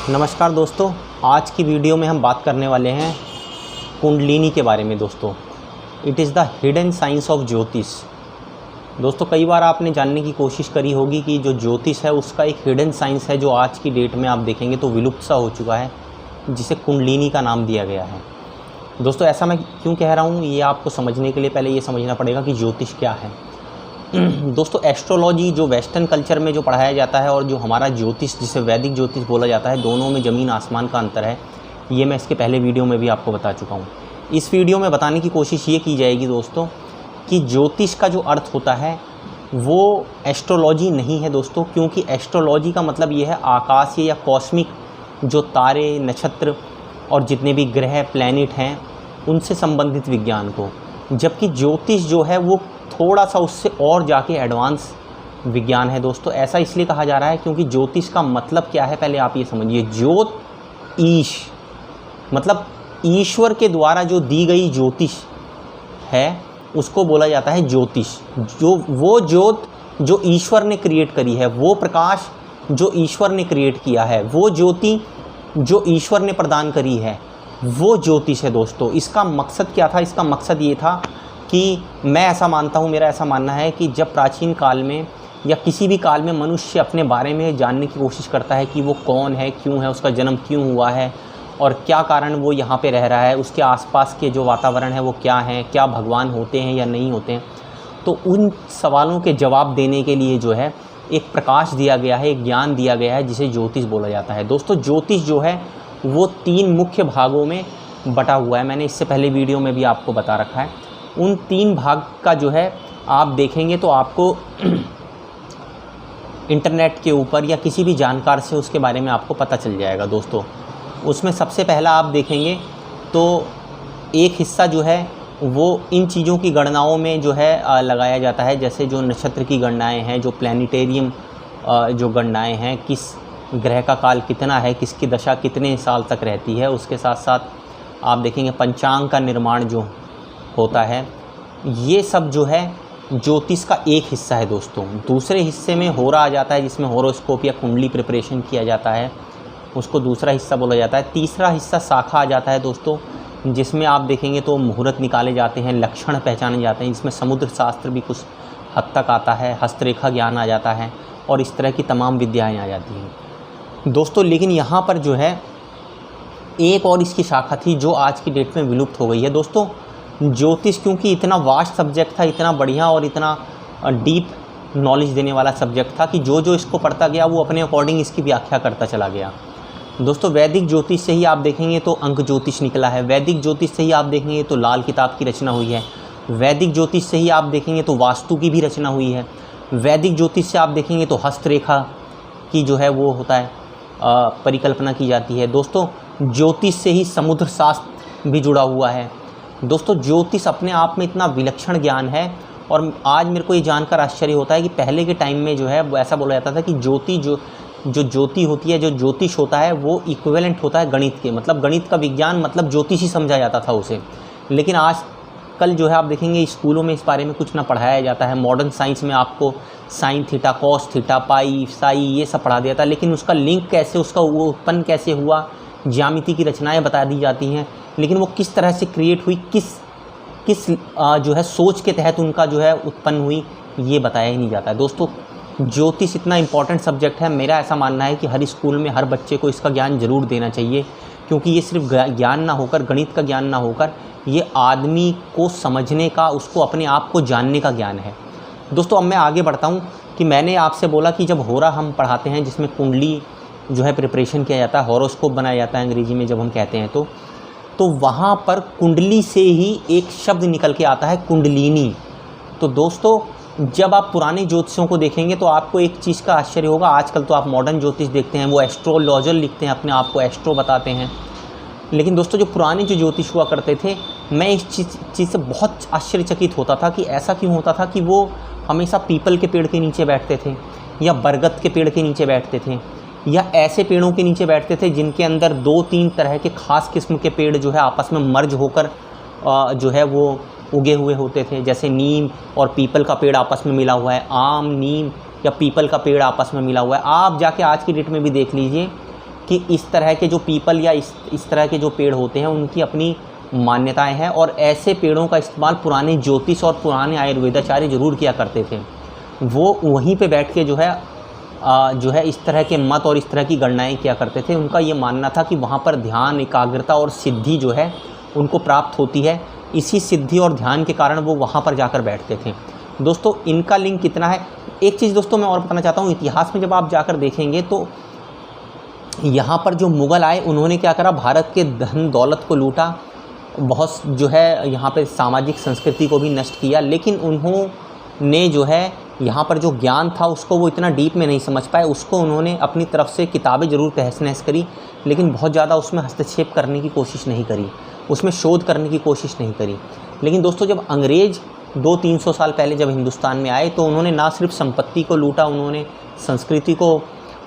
नमस्कार दोस्तों, आज की वीडियो में हम बात करने वाले हैं कुंडलिनी के बारे में। दोस्तों, it is the hidden science of ज्योतिष। दोस्तों, कई बार आपने जानने की कोशिश करी होगी कि जो ज्योतिष है उसका एक हिडन साइंस है जो आज की डेट में आप देखेंगे तो विलुप्त सा हो चुका है, जिसे कुंडलिनी का नाम दिया गया है। दोस्तों, ऐसा मैं क्यों कह रहा हूँ, ये आपको समझने के लिए पहले ये समझना पड़ेगा कि ज्योतिष क्या है। दोस्तों, एस्ट्रोलॉजी जो वेस्टर्न कल्चर में जो पढ़ाया जाता है और जो हमारा ज्योतिष जिसे वैदिक ज्योतिष बोला जाता है, दोनों में ज़मीन आसमान का अंतर है। ये मैं इसके पहले वीडियो में भी आपको बता चुका हूँ। इस वीडियो में बताने की कोशिश ये की जाएगी दोस्तों कि ज्योतिष का जो अर्थ होता है वो एस्ट्रोलॉजी नहीं है दोस्तों, क्योंकि एस्ट्रोलॉजी का मतलब ये है आकाशीय या कॉस्मिक जो तारे, नक्षत्र और जितने भी ग्रह, प्लैनेट हैं उनसे संबंधित विज्ञान को, जबकि ज्योतिष जो है वो थोड़ा सा उससे और जाके एडवांस विज्ञान है। दोस्तों, ऐसा इसलिए कहा जा रहा है क्योंकि ज्योतिष का मतलब क्या है, पहले आप ये समझिए। ज्योत ईश मतलब ईश्वर के द्वारा जो दी गई ज्योतिष है उसको बोला जाता है ज्योतिष। जो वो ज्योत जो ईश्वर ने क्रिएट करी है, वो प्रकाश जो ईश्वर ने क्रिएट किया है, वो ज्योति जो ईश्वर ने प्रदान करी है, वो ज्योतिष है। दोस्तों, इसका मकसद क्या था? इसका मकसद ये था कि मैं ऐसा मानता हूँ, मेरा ऐसा मानना है कि जब प्राचीन काल में या किसी भी काल में मनुष्य अपने बारे में जानने की कोशिश करता है कि वो कौन है, क्यों है, उसका जन्म क्यों हुआ है और क्या कारण वो यहाँ पे रह रहा है, उसके आसपास के जो वातावरण है वो क्या है, क्या भगवान होते हैं या नहीं होते हैं, तो उन सवालों के जवाब देने के लिए जो है एक प्रकाश दिया गया है, एक ज्ञान दिया गया है जिसे ज्योतिष बोला जाता है। दोस्तों, ज्योतिष जो है वो 3 मुख्य भागों में बटा हुआ है। मैंने इससे पहले वीडियो में भी आपको बता रखा है। उन 3 भाग का जो है आप देखेंगे तो आपको इंटरनेट के ऊपर या किसी भी जानकार से उसके बारे में आपको पता चल जाएगा। दोस्तों, उसमें सबसे पहला आप देखेंगे तो एक हिस्सा जो है वो इन चीज़ों की गणनाओं में जो है लगाया जाता है, जैसे जो नक्षत्र की गणनाएं हैं, जो प्लैनेटेरियम जो गणनाएं हैं, किस ग्रह का काल कितना है, किसकी दशा कितने साल तक रहती है। उसके साथ साथ आप देखेंगे पंचांग का निर्माण जो होता है, ये सब जो है ज्योतिष का एक हिस्सा है। दोस्तों, दूसरे हिस्से में होरा आ जाता है, जिसमें होरोस्कोप या कुंडली प्रिपरेशन किया जाता है, उसको दूसरा हिस्सा बोला जाता है। तीसरा हिस्सा शाखा आ जाता है दोस्तों, जिसमें आप देखेंगे तो मुहूर्त निकाले जाते हैं, लक्षण पहचाने जाते हैं, जिसमें समुद्र शास्त्र भी कुछ हद तक आता है, हस्तरेखा ज्ञान आ जाता है और इस तरह की तमाम विद्याएँ आ जाती हैं। दोस्तों, लेकिन यहाँ पर जो है एक और इसकी शाखा थी जो आज की डेट में विलुप्त हो गई है। दोस्तों, ज्योतिष क्योंकि इतना वास्ट सब्जेक्ट था, इतना बढ़िया और इतना डीप नॉलेज देने वाला सब्जेक्ट था कि जो जो इसको पढ़ता गया वो अपने अकॉर्डिंग इसकी व्याख्या करता चला गया। दोस्तों, वैदिक ज्योतिष से ही आप देखेंगे तो अंक ज्योतिष निकला है, वैदिक ज्योतिष से ही आप देखेंगे तो लाल किताब की रचना हुई है, वैदिक ज्योतिष से ही आप देखेंगे तो वास्तु की भी रचना हुई है, वैदिक ज्योतिष से आप देखेंगे तो हस्तरेखा की जो है वो होता है परिकल्पना की जाती है। दोस्तों, ज्योतिष से ही समुद्र शास्त्र भी जुड़ा हुआ है। दोस्तों, ज्योतिष अपने आप में इतना विलक्षण ज्ञान है और आज मेरे को ये जानकर आश्चर्य होता है कि पहले के टाइम में जो है ऐसा बोला जाता था कि ज्योति जो ज्योति होती है, जो ज्योतिष होता है वो इक्विवेलेंट होता है गणित के, मतलब गणित का विज्ञान मतलब ज्योतिष ही समझा जाता था उसे। लेकिन आज कल जो है आप देखेंगे स्कूलों में इस बारे में कुछ ना पढ़ाया जाता है। मॉडर्न साइंस में आपको साइन थीटा, कॉस थीटा, पाई, साई ये सब पढ़ा दिया था, लेकिन उसका लिंक कैसे, उसका वो उत्पन्न कैसे हुआ, ज्यामिति की रचनाएं बता दी जाती हैं, लेकिन वो किस तरह से क्रिएट हुई, किस जो है सोच के तहत उनका जो है उत्पन्न हुई, ये बताया ही नहीं जाता है। दोस्तों, ज्योतिष इतना इम्पॉर्टेंट सब्जेक्ट है, मेरा ऐसा मानना है कि हर स्कूल में हर बच्चे को इसका ज्ञान ज़रूर देना चाहिए, क्योंकि ये सिर्फ ज्ञान ना होकर, गणित का ज्ञान ना होकर, ये आदमी को समझने का, उसको अपने आप को जानने का ज्ञान है। दोस्तों, अब मैं आगे बढ़ता हूँ कि मैंने आपसे बोला कि जब होरा हम पढ़ाते हैं, जिसमें कुंडली जो है प्रिपरेशन किया जाता है, हॉरोस्कोप बनाया जाता है अंग्रेजी में जब हम कहते हैं तो वहाँ पर कुंडली से ही एक शब्द निकल के आता है, कुंडलिनी। तो दोस्तों, जब आप पुराने ज्योतिषों को देखेंगे तो आपको एक चीज़ का आश्चर्य होगा। आजकल तो आप मॉडर्न ज्योतिष देखते हैं, वो एस्ट्रोलॉजर लिखते हैं, अपने आप को एस्ट्रो बताते हैं, लेकिन दोस्तों जो पुराने जो ज्योतिष हुआ करते थे, मैं इस चीज़ से बहुत आश्चर्यचकित होता था कि ऐसा क्यों होता था कि वो हमेशा पीपल के पेड़ के नीचे बैठते थे या बरगद के पेड़ के नीचे बैठते थे या ऐसे पेड़ों के नीचे बैठते थे जिनके अंदर 2-3 तरह के ख़ास किस्म के पेड़ जो है आपस में मर्ज होकर जो है वो उगे हुए होते थे। जैसे नीम और पीपल का पेड़ आपस में मिला हुआ है, आम, नीम या पीपल का पेड़ आपस में मिला हुआ है। आप जाके आज की डेट में भी देख लीजिए कि इस तरह के जो पीपल या इस तरह के जो पेड़ होते हैं उनकी अपनी मान्यताएं हैं, और ऐसे पेड़ों का इस्तेमाल पुराने ज्योतिष और पुराने आयुर्वेदाचार्य ज़रूर किया करते थे। वो वहीं पे बैठ के जो है इस तरह के मत और इस तरह की गणनाएं किया करते थे। उनका ये मानना था कि वहाँ पर ध्यान, एकाग्रता और सिद्धि जो है उनको प्राप्त होती है। इसी सिद्धि और ध्यान के कारण वो वहाँ पर जाकर बैठते थे। दोस्तों इनका लिंक कितना है, एक चीज़ दोस्तों मैं और बताना चाहता हूँ। इतिहास में जब आप जाकर देखेंगे तो यहाँ पर जो मुग़ल आए उन्होंने क्या करा, भारत के धन दौलत को लूटा, बहुत जो है यहाँ पे सामाजिक संस्कृति को भी नष्ट किया, लेकिन उन्होंने जो है यहाँ पर जो ज्ञान था उसको वो इतना डीप में नहीं समझ पाए। उसको उन्होंने अपनी तरफ से किताबें ज़रूर तहस नहस करी, लेकिन बहुत ज़्यादा उसमें हस्तक्षेप करने की कोशिश नहीं करी, उसमें शोध करने की कोशिश नहीं करी। लेकिन दोस्तों जब अंग्रेज़ 200-300 साल पहले जब हिंदुस्तान में आए तो उन्होंने ना सिर्फ संपत्ति को लूटा, उन्होंने संस्कृति को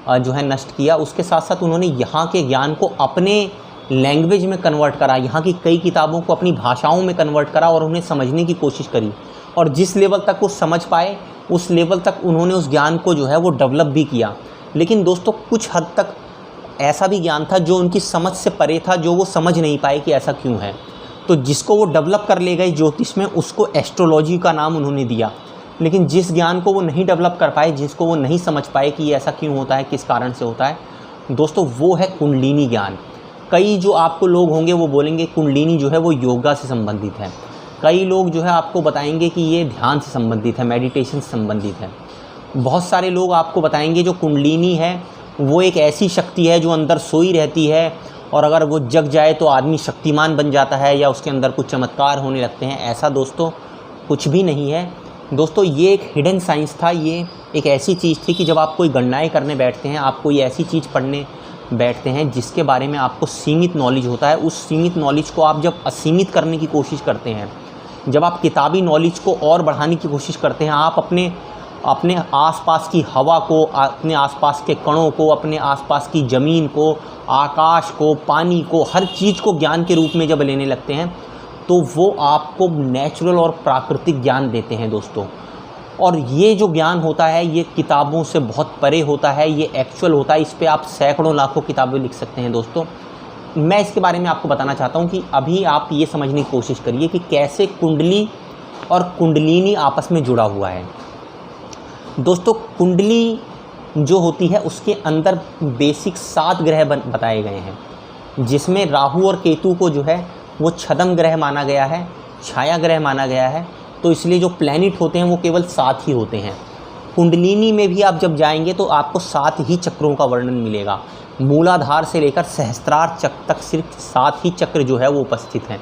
जो है नष्ट किया, उसके साथ साथ उन्होंने यहाँ के ज्ञान को अपने लैंग्वेज में कन्वर्ट करा, यहाँ की कई किताबों को अपनी भाषाओं में कन्वर्ट करा और उन्हें समझने की कोशिश करी। और जिस लेवल तक वो समझ पाए उस लेवल तक उन्होंने उस ज्ञान को जो है वो डेवलप भी किया। लेकिन दोस्तों कुछ हद तक ऐसा भी ज्ञान था जो उनकी समझ से परे था, जो वो समझ नहीं पाए कि ऐसा क्यों है। तो जिसको वो डेवलप कर ले गए ज्योतिष में, उसको एस्ट्रोलॉजी का नाम उन्होंने दिया। लेकिन जिस ज्ञान को वो नहीं डेवलप कर पाए, जिसको वो नहीं समझ पाए कि ये ऐसा क्यों होता है, किस कारण से होता है, दोस्तों वो है कुंडलिनी ज्ञान। कई जो आपको लोग होंगे वो बोलेंगे कुंडलिनी जो है वो योगा से संबंधित है। कई लोग जो है आपको बताएंगे कि ये ध्यान से संबंधित है, मेडिटेशन से संबंधित है। बहुत सारे लोग आपको बताएंगे जो कुंडलिनी है वो एक ऐसी शक्ति है जो अंदर सोई रहती है, और अगर वो जग जाए तो आदमी शक्तिमान बन जाता है या उसके अंदर कुछ चमत्कार होने लगते हैं। ऐसा दोस्तों कुछ भी नहीं है। दोस्तों ये एक हिडन साइंस था, ये एक ऐसी चीज़ थी कि जब आप कोई गणनाएँ करने बैठते हैं, आप कोई ऐसी चीज़ पढ़ने बैठते हैं जिसके बारे में आपको सीमित नॉलेज होता है, उस सीमित नॉलेज को आप जब असीमित करने की कोशिश करते हैं, जब आप किताबी नॉलेज को और बढ़ाने की कोशिश करते हैं, आप अपने आसपास की हवा को, अपने आसपास के कणों को, अपने आसपास की ज़मीन को, आकाश को, पानी को, हर चीज़ को ज्ञान के रूप में जब लेने लगते हैं तो वो आपको नेचुरल और प्राकृतिक ज्ञान देते हैं दोस्तों। और ये जो ज्ञान होता है ये किताबों से बहुत परे होता है, ये एक्चुअल होता है। इस पे आप सैकड़ों लाखों किताबें लिख सकते हैं दोस्तों। मैं इसके बारे में आपको बताना चाहता हूँ कि अभी आप ये समझने की कोशिश करिए कि कैसे कुंडली और कुंडलिनी आपस में जुड़ा हुआ है। दोस्तों कुंडली जो होती है उसके अंदर बेसिक 7 ग्रह बताए गए हैं, जिसमें राहु और केतु को जो है वो छद्म ग्रह माना गया है, छाया ग्रह माना गया है। तो इसलिए जो प्लैनेट होते हैं वो केवल 7 ही होते हैं। कुंडलिनी में भी आप जब जाएंगे तो आपको 7 ही चक्रों का वर्णन मिलेगा। मूलाधार से लेकर सहस्त्रार चक्र तक सिर्फ 7 ही चक्र जो है वो उपस्थित हैं।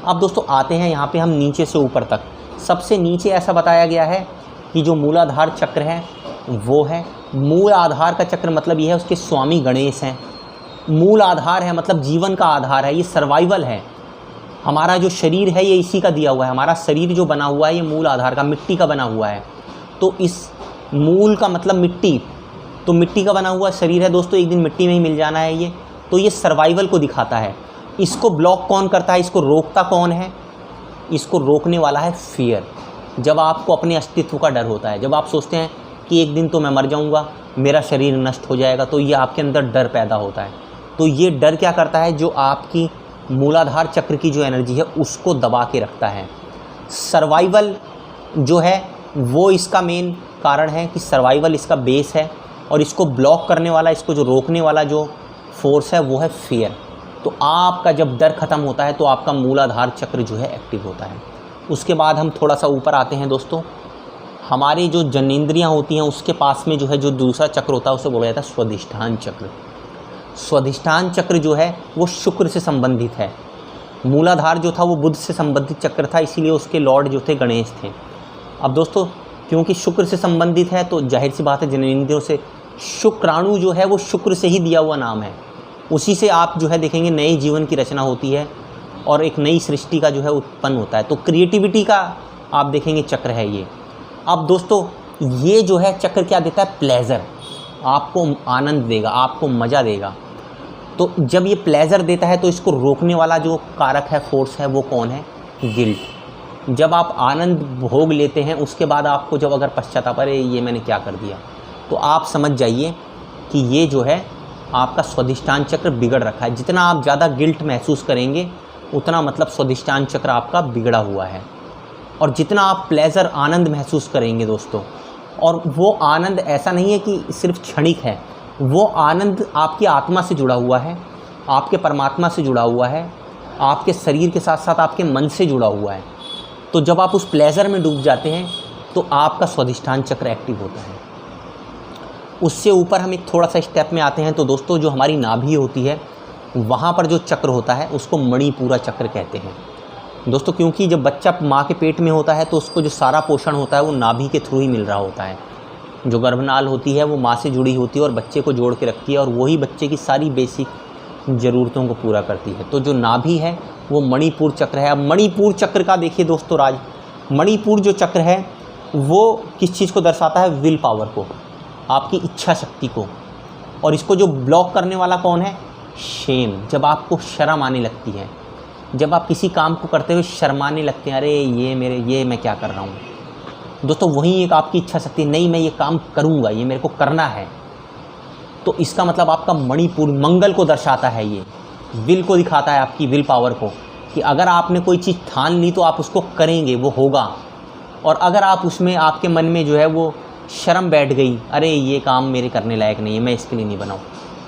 अब दोस्तों आते हैं यहाँ पे हम नीचे से ऊपर तक। सबसे नीचे ऐसा बताया गया है कि जो मूलाधार चक्र है वो है, मूल आधार का चक्र मतलब ये है उसके स्वामी गणेश हैं। मूल आधार है मतलब जीवन का आधार है, ये सर्वाइवल है। हमारा जो शरीर है ये इसी का दिया हुआ है, हमारा शरीर जो बना हुआ है ये मूल आधार का, मिट्टी का बना हुआ है। तो इस मूल का मतलब मिट्टी, तो मिट्टी का बना हुआ शरीर है दोस्तों, एक दिन मिट्टी में ही मिल जाना है ये। तो ये सर्वाइवल को दिखाता है। इसको ब्लॉक कौन करता है, इसको रोकता कौन है? इसको रोकने वाला है फियर। जब आपको अपने अस्तित्व का डर होता है, जब आप सोचते हैं कि एक दिन तो मैं मर जाऊंगा, मेरा शरीर नष्ट हो जाएगा, तो ये आपके अंदर डर पैदा होता है। तो ये डर क्या करता है, जो आपकी मूलाधार चक्र की जो एनर्जी है उसको दबा के रखता है। सर्वाइवल जो है वो इसका मेन कारण है कि सर्वाइवल इसका बेस है, और इसको ब्लॉक करने वाला, इसको जो रोकने वाला जो फोर्स है वो है फियर। तो आपका जब डर ख़त्म होता है तो आपका मूलाधार चक्र जो है एक्टिव होता है। उसके बाद हम थोड़ा सा ऊपर आते हैं दोस्तों। हमारी जो जनेंद्रियाँ होती हैं उसके पास में जो है जो दूसरा चक्र होता है उसे बोला जाता है स्वाधिष्ठान चक्र। स्वाधिष्ठान चक्र जो है वो शुक्र से संबंधित है। मूलाधार जो था वो बुध से संबंधित चक्र था, इसीलिए उसके लॉर्ड जो थे गणेश थे। अब दोस्तों क्योंकि शुक्र से संबंधित है तो जाहिर सी बात है जनेंद्रियों से शुक्राणु जो है वो शुक्र से ही दिया हुआ नाम है। उसी से आप जो है देखेंगे नए जीवन की रचना होती है और एक नई सृष्टि का जो है उत्पन्न होता है। तो क्रिएटिविटी का आप देखेंगे चक्र है ये। अब दोस्तों ये जो है चक्र क्या देता है, प्लेजर, आपको आनंद देगा, आपको मज़ा देगा। तो जब ये प्लेजर देता है तो इसको रोकने वाला जो कारक है, फोर्स है, वो कौन है, गिल्ट। जब आप आनंद भोग लेते हैं उसके बाद आपको जब अगर पश्चाताप, अरे ये मैंने क्या कर दिया, तो आप समझ जाइए कि ये जो है आपका स्वाधिष्ठान चक्र बिगड़ रखा है। जितना आप ज़्यादा गिल्ट महसूस करेंगे उतना मतलब स्वाधिष्ठान चक्र आपका बिगड़ा हुआ है। और जितना आप प्लेजर आनंद महसूस करेंगे दोस्तों, और वो आनंद ऐसा नहीं है कि सिर्फ क्षणिक है, वो आनंद आपकी आत्मा से जुड़ा हुआ है, आपके परमात्मा से जुड़ा हुआ है, आपके शरीर के साथ साथ आपके मन से जुड़ा हुआ है। तो जब आप उस प्लेजर में डूब जाते हैं तो आपका स्वाधिष्ठान चक्र एक्टिव होता है। उससे ऊपर हम एक थोड़ा सा स्टेप में आते हैं तो दोस्तों, जो हमारी नाभि होती है वहाँ पर जो चक्र होता है उसको मणिपूरा चक्र कहते हैं दोस्तों। क्योंकि जब बच्चा माँ के पेट में होता है तो उसको जो सारा पोषण होता है वो नाभि के थ्रू ही मिल रहा होता है। जो गर्भनाल होती है वो माँ से जुड़ी होती है और बच्चे को जोड़ के रखती है, और वही बच्चे की सारी बेसिक ज़रूरतों को पूरा करती है। तो जो नाभि है वो मणिपुर चक्र है। अब मणिपुर चक्र का देखिए दोस्तों राज, मणिपुर जो चक्र है वो किस चीज़ को दर्शाता है? विल पावर को, आपकी इच्छा शक्ति को। और इसको जो ब्लॉक करने वाला कौन है? शेम। जब आपको शर्म आने लगती है, जब आप किसी काम को करते हुए शर्माने लगते हैं, अरे ये मैं क्या कर रहा हूँ दोस्तों, वहीं एक आपकी इच्छा शक्ति, नहीं मैं ये काम करूँगा, ये मेरे को करना है। तो इसका मतलब आपका मणिपुर मंगल को दर्शाता है। ये विल को दिखाता है, आपकी विल पावर को, कि अगर आपने कोई चीज़ ठान ली तो आप उसको करेंगे, वो होगा। और अगर आप उसमें आपके मन में जो है वो शर्म बैठ गई, अरे ये काम मेरे करने लायक नहीं है, मैं इसके लिए नहीं बनाऊँ,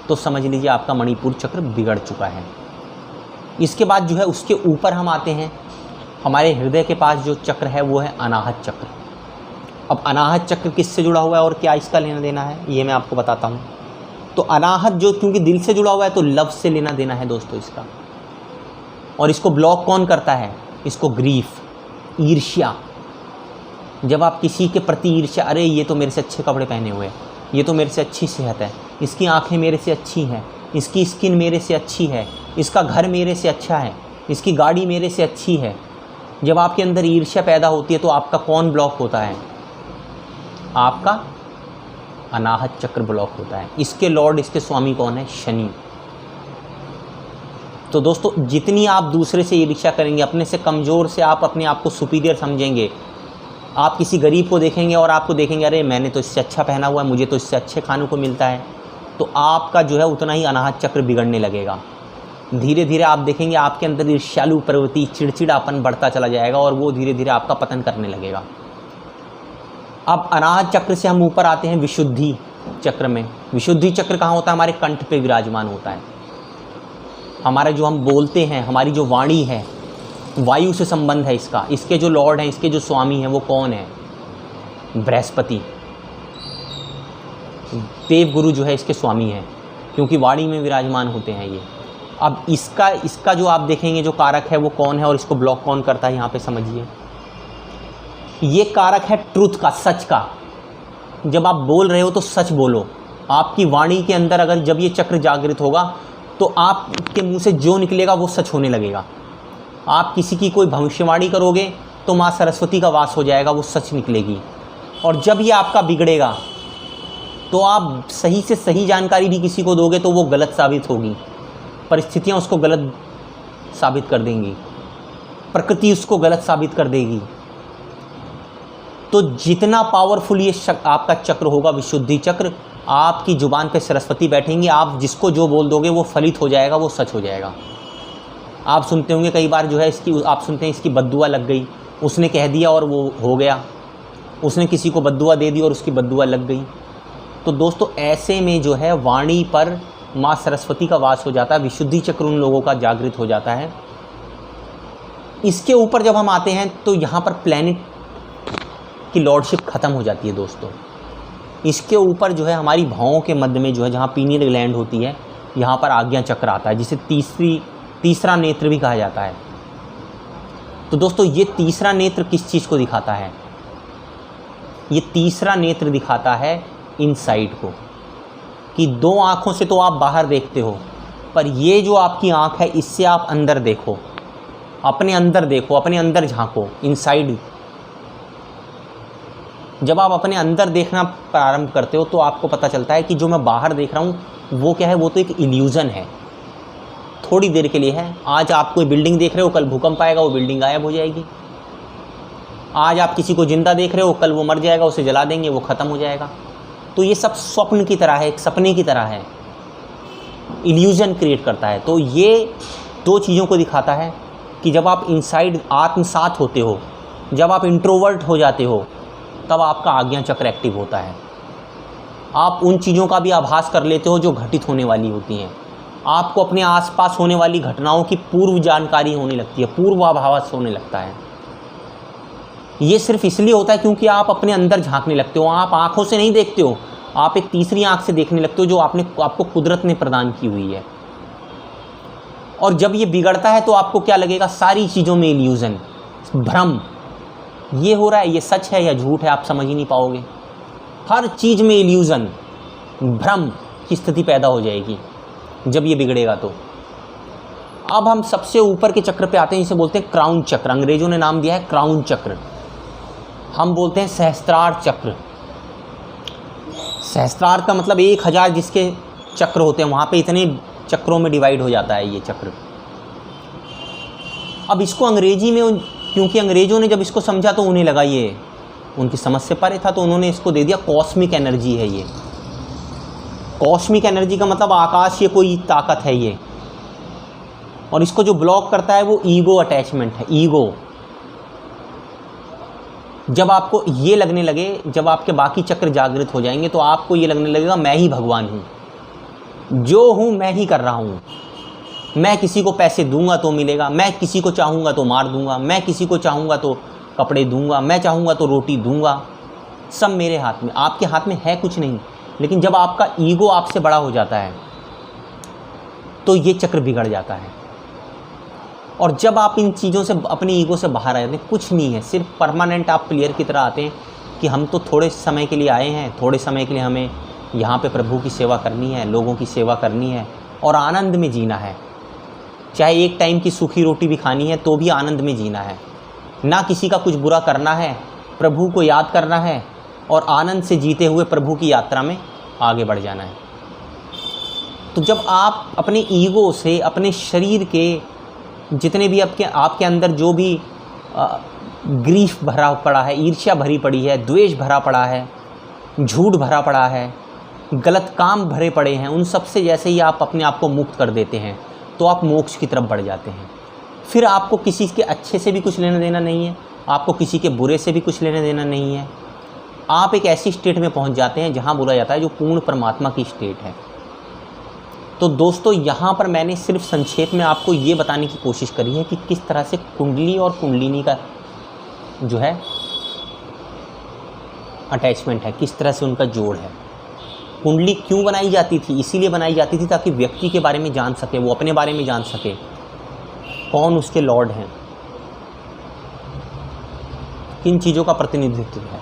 तो समझ लीजिए आपका मणिपुर चक्र बिगड़ चुका है। इसके बाद जो है उसके ऊपर हम आते हैं, हमारे हृदय के पास जो चक्र है वो है अनाहत चक्र। अब अनाहत चक्र किससे जुड़ा हुआ है और क्या इसका लेना देना है ये मैं आपको बताता हूँ। तो अनाहत जो क्योंकि दिल से जुड़ा हुआ है तो लव से लेना देना है दोस्तों इसका। और इसको ब्लॉक कौन करता है? इसको ग्रीफ, ईर्ष्या। जब आप किसी के प्रति ईर्ष्या, अरे ये तो मेरे से अच्छे कपड़े पहने हुए, ये तो मेरे से अच्छी सेहत है, इसकी आंखें मेरे से अच्छी हैं, इसकी स्किन मेरे से अच्छी है, इसका घर मेरे से अच्छा है, इसकी गाड़ी मेरे से अच्छी है। जब आपके अंदर ईर्ष्या पैदा होती है तो आपका कौन ब्लॉक होता है? आपका अनाहत चक्र ब्लॉक होता है। इसके लॉर्ड, इसके स्वामी कौन है? शनि। तो दोस्तों जितनी आप दूसरे से ईर्ष्या करेंगे, अपने से कमज़ोर से आप अपने आप को सुपीरियर समझेंगे, आप किसी गरीब को देखेंगे और आपको देखेंगे अरे मैंने तो इससे अच्छा पहना हुआ है, मुझे तो इससे अच्छे खाने को मिलता है, तो आपका जो है उतना ही अनाहत चक्र बिगड़ने लगेगा। धीरे धीरे आप देखेंगे आपके अंदर ईर्ष्यालु प्रवृत्ति, चिड़चिड़ापन बढ़ता चला जाएगा और वो धीरे धीरे आपका पतन करने लगेगा। अब अनाहत चक्र से हम ऊपर आते हैं विशुद्धि चक्र में। विशुद्धि चक्र कहाँ होता है? हमारे कंठ पे विराजमान होता है। हमारा जो हम बोलते हैं, हमारी जो वाणी है, वायु से संबंध है इसका। इसके जो लॉर्ड हैं, इसके जो स्वामी हैं वो कौन है? बृहस्पति। देवगुरु जो है इसके स्वामी हैं, क्योंकि वाणी में विराजमान होते हैं ये। अब इसका जो आप देखेंगे जो कारक है वो कौन है और इसको ब्लॉक कौन करता है, यहाँ पे समझिए। ये कारक है ट्रुथ का, सच का। जब आप बोल रहे हो तो सच बोलो। आपकी वाणी के अंदर अगर जब ये चक्र जागृत होगा तो आपके मुंह से जो निकलेगा वो सच होने लगेगा। आप किसी की कोई भविष्यवाणी करोगे तो माँ सरस्वती का वास हो जाएगा, वो सच निकलेगी। और जब ये आपका बिगड़ेगा तो आप सही से सही जानकारी भी किसी को दोगे तो वो गलत साबित होगी, परिस्थितियाँ उसको गलत साबित कर देंगी, प्रकृति उसको गलत साबित कर देगी। तो जितना पावरफुल ये आपका चक्र होगा, विशुद्धि चक्र, आपकी ज़ुबान पे सरस्वती बैठेंगी। आप जिसको जो बोल दोगे वो फलित हो जाएगा, वो सच हो जाएगा। आप सुनते होंगे कई बार जो है आप सुनते हैं इसकी बद्दुआ लग गई, उसने कह दिया और वो हो गया। उसने किसी को बद्दुआ दे दी और उसकी बद्दुआ लग गई। तो दोस्तों ऐसे में जो है वाणी पर माँ सरस्वती का वास हो जाता है, विशुद्धि चक्र उन लोगों का जागृत हो जाता है। इसके ऊपर जब हम आते हैं तो यहाँ पर प्लैनेट की लॉर्डशिप ख़त्म हो जाती है दोस्तों। इसके ऊपर जो है हमारी भावों के मध्य में जो है जहाँ पीनियल ग्लैंड होती है, यहाँ पर आज्ञा चक्र आता है, जिसे तीसरा नेत्र भी कहा जाता है। तो दोस्तों ये तीसरा नेत्र किस चीज़ को दिखाता है? ये तीसरा नेत्र दिखाता है इनसाइड को, कि दो आँखों से तो आप बाहर देखते हो, पर ये जो आपकी आँख है इससे आप अंदर देखो, अपने अंदर देखो, अपने अंदर झांको, इनसाइड। जब आप अपने अंदर देखना प्रारंभ करते हो तो आपको पता चलता है कि जो मैं बाहर देख रहा हूँ वो क्या है, वो तो एक इल्यूज़न है, थोड़ी देर के लिए है। आज आप कोई बिल्डिंग देख रहे हो, कल भूकंप आएगा, वो बिल्डिंग गायब हो जाएगी। आज आप किसी को जिंदा देख रहे हो, कल वो मर जाएगा, उसे जला देंगे, वो ख़त्म हो जाएगा। तो ये सब स्वप्न की तरह है, एक सपने की तरह है। इल्यूज़न क्रिएट करता है। तो ये दो चीज़ों को दिखाता है कि जब आप इनसाइड आत्मसात होते हो, जब आप इंट्रोवर्ट हो जाते हो, तब आपका आज्ञा चक्र एक्टिव होता है। आप उन चीज़ों का भी आभास कर लेते हो जो घटित होने वाली होती हैं। आपको अपने आसपास होने वाली घटनाओं की पूर्व जानकारी होने लगती है, पूर्वाभास होने लगता है। ये सिर्फ इसलिए होता है क्योंकि आप अपने अंदर झांकने लगते हो। आप आँखों से नहीं देखते हो, आप एक तीसरी आँख से देखने लगते हो जो आपको कुदरत ने प्रदान की हुई है। और जब ये बिगड़ता है तो आपको क्या लगेगा? सारी चीज़ों में इल्यूज़न, भ्रम। ये हो रहा है, ये सच है या झूठ है, आप समझ ही नहीं पाओगे। हर चीज़ में इल्यूज़न, भ्रम की स्थिति पैदा हो जाएगी जब ये बिगड़ेगा तो। अब हम सबसे ऊपर के चक्र पे आते हैं, इसे बोलते हैं क्राउन चक्र। अंग्रेजों ने नाम दिया है क्राउन चक्र, हम बोलते हैं सहस्त्रार चक्र। सहस्त्रार का मतलब 1000 जिसके चक्र होते हैं, वहाँ पे इतने चक्रों में डिवाइड हो जाता है ये चक्र। अब इसको अंग्रेजी में, क्योंकि अंग्रेज़ों ने जब इसको समझा तो उन्हें लगा ये उनकी समझ से परे था, तो उन्होंने इसको दे दिया कॉस्मिक एनर्जी है ये। कॉस्मिक एनर्जी का मतलब आकाशीय कोई ताकत है ये। और इसको जो ब्लॉक करता है वो ईगो अटैचमेंट है, ईगो। जब आपको ये लगने लगे, जब आपके बाकी चक्र जागृत हो जाएंगे तो आपको ये लगने लगेगा मैं ही भगवान हूँ, जो हूँ मैं ही कर रहा हूँ। मैं किसी को पैसे दूंगा तो मिलेगा, मैं किसी को चाहूँगा तो मार दूंगा, मैं किसी को चाहूँगा तो कपड़े दूंगा, मैं चाहूँगा तो रोटी दूंगा, सब मेरे हाथ में। आपके हाथ में है कुछ नहीं। लेकिन जब आपका ईगो आपसे बड़ा हो जाता है तो ये चक्र बिगड़ जाता है। और जब आप इन चीज़ों से, अपनी ईगो से बाहर आ जाते हैं, कुछ नहीं है, सिर्फ परमानेंट आप प्लेयर की तरह आते हैं कि हम तो थोड़े समय के लिए आए हैं, थोड़े समय के लिए हमें यहाँ पे प्रभु की सेवा करनी है, लोगों की सेवा करनी है और आनंद में जीना है। चाहे एक टाइम की सूखी रोटी भी खानी है तो भी आनंद में जीना है, ना किसी का कुछ बुरा करना है, प्रभु को याद करना है और आनंद से जीते हुए प्रभु की यात्रा में आगे बढ़ जाना है। तो जब आप अपने ईगो से, अपने शरीर के जितने भी आपके अंदर जो भी ग्रीफ भरा पड़ा है, ईर्ष्या भरी पड़ी है, द्वेष भरा पड़ा है, झूठ भरा पड़ा है, गलत काम भरे पड़े हैं, उन सब से जैसे ही आप अपने आप को मुक्त कर देते हैं तो आप मोक्ष की तरफ बढ़ जाते हैं। फिर आपको किसी के अच्छे से भी कुछ लेना देना नहीं है, आपको किसी के बुरे से भी कुछ लेना देना नहीं है। आप एक ऐसी स्टेट में पहुंच जाते हैं जहां बोला जाता है जो पूर्ण परमात्मा की स्टेट है। तो दोस्तों, यहाँ पर मैंने सिर्फ संक्षेप में आपको ये बताने की कोशिश करी है कि किस तरह से कुंडली और कुंडलिनी का जो है अटैचमेंट है, किस तरह से उनका जोड़ है। कुंडली क्यों बनाई जाती थी? इसीलिए बनाई जाती थी ताकि व्यक्ति के बारे में जान सके, वो अपने बारे में जान सके, कौन उसके लॉर्ड हैं, किन चीज़ों का प्रतिनिधित्व है।